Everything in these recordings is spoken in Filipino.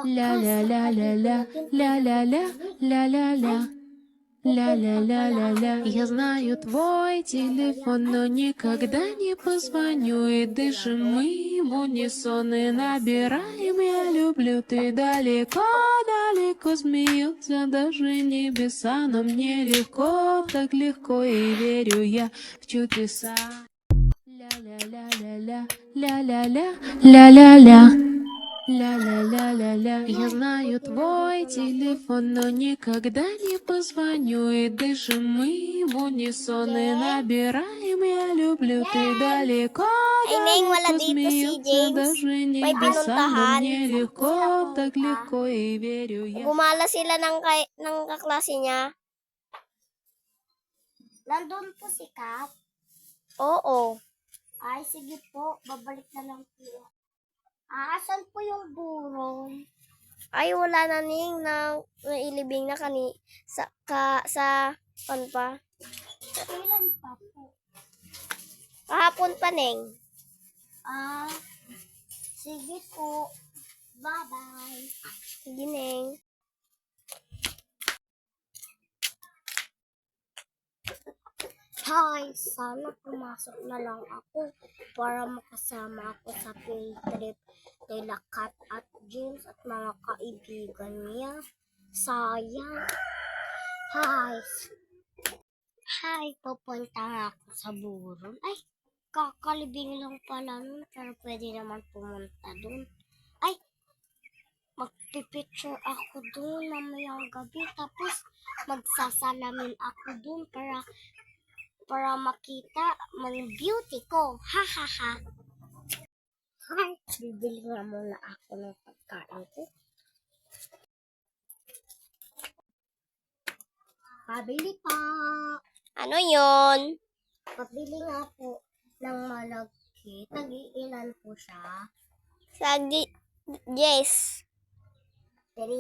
Ля-ля-ля-ля-ля, ля-ля-ля, ля-ля-ля. Ля-ля-ля-ля-ля. Я знаю твой телефон, но никогда не позвоню. И дышим мы в унисон и набираем «Я люблю». Ты далеко смеются даже небеса, но мне легко, так легко, и верю я в чудеса. Ля-ля-ля-ля-ля, ля-ля-ля, ля-ля-ля. Ля-ля-ля-ля-ля. Я знаю твой телефон, но никогда не позвоню. И дышим мы в унисон и набираем «Я люблю». Ты далеко wala dito si смеются James. даже May небеса, но pinuntahan. мне легко, так легко, и верю я. Gumala sila ng kaklase niya. Nandun po si Kat. Oo. Ay, sige po. Babalik na lang po. Asan po yung buron? Ay, wala na ning nailibing na sa ano pa? Kailan pa po? Kahapon pa, Neng. Ah, sige po. Bye-bye. Sige, Neng. Hi, sana pumasok na lang ako para makasama ako sa field trip nila Kat at James at mga kaibigan niya. Sayang. Hi, pupunta nga ako sa buron. Ay, kakalibing lang pala nun, pero pwede naman pumunta dun. Ay, magpipicture ako dun mamayang gabi, tapos magsasalamin ako dun para makita mga beauty ko. Ha ha ha. Hi, bibili nga muna ako ng pagkain ko. Pabili pa. Ano yon? Pabili nga po ng malagkit. Nag-iilan po siya. Yes. 3.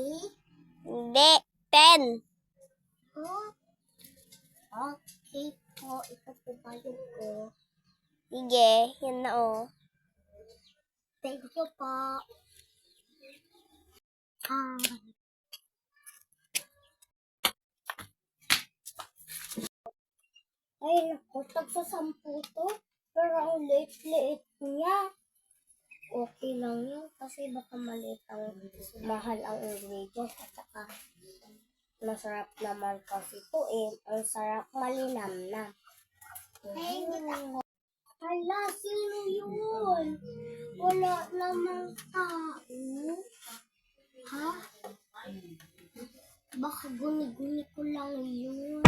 Hindi. 10. Oh. Okay po. Ito po bayad ko. Sige. Yan na oh. Thank you po. Ay, naku. Tagsa 10 to. Pero ang late-late niya. Okay lang yun. Kasi baka maliit ang mahal ang ingredients. At saka masarap naman kasi ito eh. Ang sarap malinamnam. Hala, sino yun? Wala namang tao. Ha? Baka guni-guni ko lang yun.